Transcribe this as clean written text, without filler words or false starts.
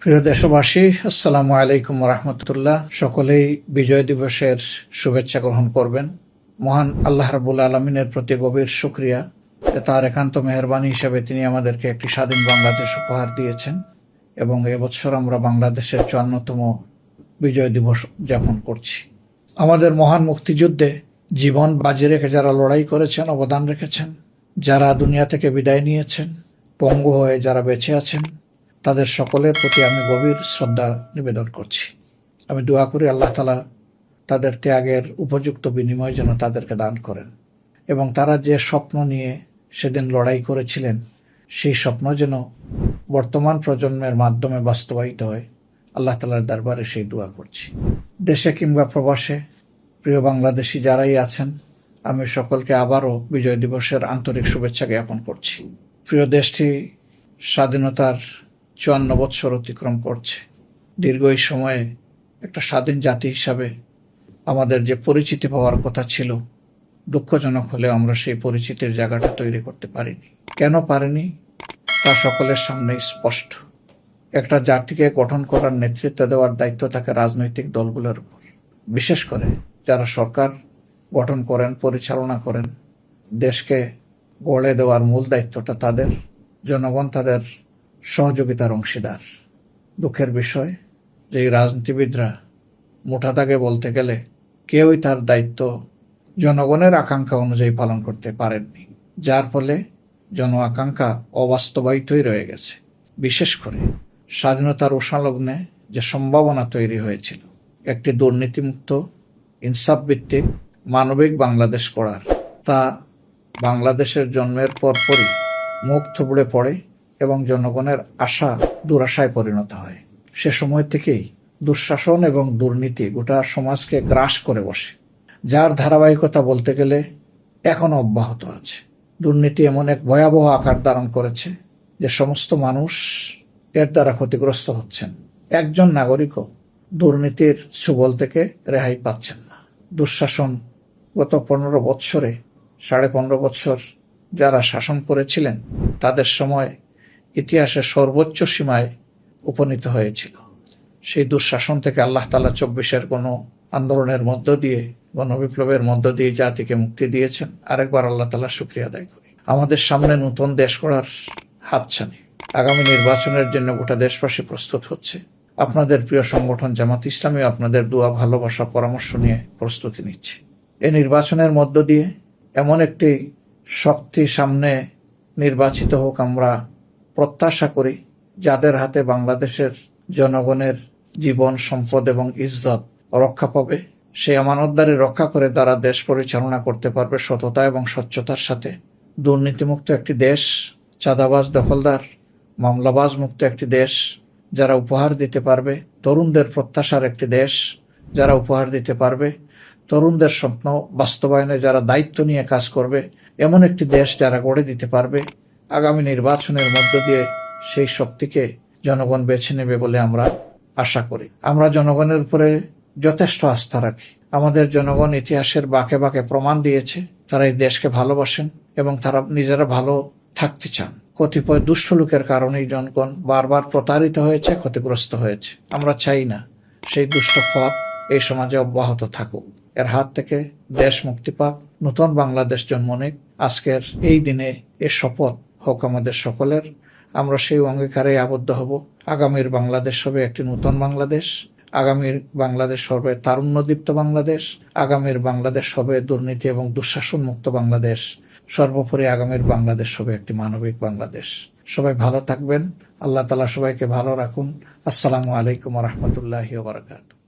প্রিয় দেশবাসী, আসসালামু আলাইকুম রহমতুল্লাহ। সকলেই বিজয় দিবসের শুভেচ্ছা গ্রহণ করবেন। মহান আল্লাহ রাব্বুল আলমিনের প্রতি গভীর শুকরিয়া, তার একান্ত মেহরবানি হিসেবে তিনি আমাদেরকে একটি স্বাধীন বাংলাদেশ উপহার দিয়েছেন এবং এবছর আমরা বাংলাদেশের 54তম বিজয় দিবস উদযাপন করছি। আমাদের মহান মুক্তিযুদ্ধে জীবন বাজি রেখে যারা লড়াই করেছেন, অবদান রেখেছেন, যারা দুনিয়া থেকে বিদায় নিয়েছেন, পঙ্গু হয়ে যারা বেঁচে আছেন, তাদের সকলের প্রতি আমি গভীর শ্রদ্ধা নিবেদন করছি। আমি দোয়া করি আল্লাহ তাআলা তাদের ত্যাগের উপযুক্ত বিনিময় যেন তাদেরকে দান করেন এবং তারা যে স্বপ্ন নিয়ে সেদিন লড়াই করেছিলেন সেই স্বপ্ন যেন বর্তমান প্রজন্মের মাধ্যমে বাস্তবায়িত হয়। আল্লাহ তাআলার দরবারে সেই দোয়া করছি। দেশে কিংবা প্রবাসে প্রিয় বাংলাদেশি যারাই আছেন, আমি সকলকে আবারও বিজয় দিবসের আন্তরিক শুভেচ্ছা জ্ঞাপন করছি। প্রিয় দেশটি স্বাধীনতার 54 বৎসর অতিক্রম করছে। দীর্ঘ এই সময়ে একটা স্বাধীন জাতি হিসাবে আমাদের যে পরিচিতি পাওয়ার কথা ছিল, দুঃখজনক হলেও আমরা সেই পরিচিতির জায়গাটা তৈরি করতে পারিনি। কেন পারিনি তা সকলের সামনেই স্পষ্ট। একটা জাতিকে গঠন করার নেতৃত্ব দেওয়ার দায়িত্ব থাকে রাজনৈতিক দলগুলোর উপর, বিশেষ করে যারা সরকার গঠন করেন, পরিচালনা করেন। দেশকে গড়ে দেওয়ার মূল দায়িত্বটা তাদের, জনগণ তাদের সহযোগিতার অংশীদার। দুঃখের বিষয় যে এই রাজনীতিবিদরা মোটা দাগে বলতে গেলে কেউই তার দায়িত্ব জনগণের আকাঙ্ক্ষা অনুযায়ী পালন করতে পারেননি, যার ফলে জন আকাঙ্ক্ষা অবাস্তবায়িতই রয়ে গেছে। বিশেষ করে স্বাধীনতার উষালগ্নে যে সম্ভাবনা তৈরি হয়েছিল একটি দুর্নীতিমুক্ত, ইনসাফ ভিত্তিক, মানবিক বাংলাদেশ গড়ার, তা বাংলাদেশের জন্মের পরপরই মুখ থুবড়ে পড়ে এবং জনগণের আশা দুরাশায় পরিণত হয়। সে সময় থেকেই দুঃশাসন এবং দুর্নীতি গোটা সমাজকে গ্রাস করে বসে, যার ধারাবাহিকতা বলতে গেলে এখনো অব্যাহত আছে। দুর্নীতি এমন এক ভয়াবহ আকার ধারণ করেছে যে সমস্ত মানুষ এর দ্বারা ক্ষতিগ্রস্ত হচ্ছেন। একজন নাগরিকও দুর্নীতির সুবল থেকে রেহাই পাচ্ছেন না। দুঃশাসন গত 15 বৎসরে, 15.5 বৎসর যারা শাসন করেছিলেন তাদের সময় ইতিহাসের সর্বোচ্চ সীমায় উপনীত হয়েছিল। সেই দুঃশাসন থেকে আল্লাহ তাআলা 24-এর কোনো আন্দোলনের মধ্য দিয়ে, গণবিপ্লবের মধ্য দিয়ে জাতিকে মুক্তি দিয়েছেন। আরেকবার আল্লাহ তাআলার শুকরিয়া আদায় করি। আমাদের সামনে নতুন দেশ গড়ার হাতছানি। আগামী নির্বাচনের জন্য গোটা দেশবাসী প্রস্তুত হচ্ছে। আপনাদের প্রিয় সংগঠন জামাত ইসলামী আপনাদের দোয়া, ভালোবাসা, পরামর্শ নিয়ে প্রস্তুতি নিচ্ছে। এই নির্বাচনের মধ্য দিয়ে এমন একটি শক্তি সামনে নির্বাচিত হোক আমরা প্রত্যাশা করি, যাদের হাতে বাংলাদেশের জনগণের জীবন, সম্পদ এবং ইজ্জত রক্ষা পাবে। সেই আমানতদারি রক্ষা করে তারা দেশ পরিচালনা করতে পারবে সততা এবং স্বচ্ছতার সাথে। দুর্নীতিমুক্ত একটি দেশ, চাঁদাবাজ, দখলদার, মামলাবাজ মুক্ত একটি দেশ যারা উপহার দিতে পারবে, তরুণদের প্রত্যাশার একটি দেশ যারা উপহার দিতে পারবে, তরুণদের স্বপ্ন বাস্তবায়নে যারা দায়িত্ব নিয়ে কাজ করবে, এমন একটি দেশ যারা গড়ে দিতে পারবে। আগামী নির্বাচনের মধ্য দিয়ে সেই শক্তিকে জনগণ বেছে নেবে বলে আমরা আশা করি। আমরা জনগণের উপরে যথেষ্ট আস্থা রাখি। আমাদের জনগণ ইতিহাসের বাঁকে বাঁকে প্রমাণ দিয়েছে তারা এই দেশকে ভালোবাসেন এবং তারা নিজেরা ভালো থাকতে চান। কতিপয় দুষ্ট লোকের কারণেই জনগণ বারবার প্রতারিত হয়েছে, ক্ষতিগ্রস্ত হয়েছে। আমরা চাই না সেই দুষ্ট পথ এই সমাজে অব্যাহত থাকুক। এর হাত থেকে দেশ মুক্তি পাক, নতুন বাংলাদেশ জন্ম নিক। আজকের এই দিনে এ শপথ হোক আমাদের সকলের। আমরা সেই অঙ্গীকারে আবদ্ধ হব। আগামীর বাংলাদেশ হবে একটি নতুন বাংলাদেশ। আগামীর বাংলাদেশ হবে তারুণ্যদীপ্ত বাংলাদেশ। আগামীর বাংলাদেশ হবে দুর্নীতি এবং দুঃশাসন মুক্ত বাংলাদেশ। সর্বোপরি আগামীর বাংলাদেশ হবে একটি মানবিক বাংলাদেশ। সবাই ভালো থাকবেন। আল্লাহ তাআলা সবাইকে ভালো রাখুন। আসসালামু আলাইকুম ওয়া রাহমাতুল্লাহি ওয়া বারাকাতুহু।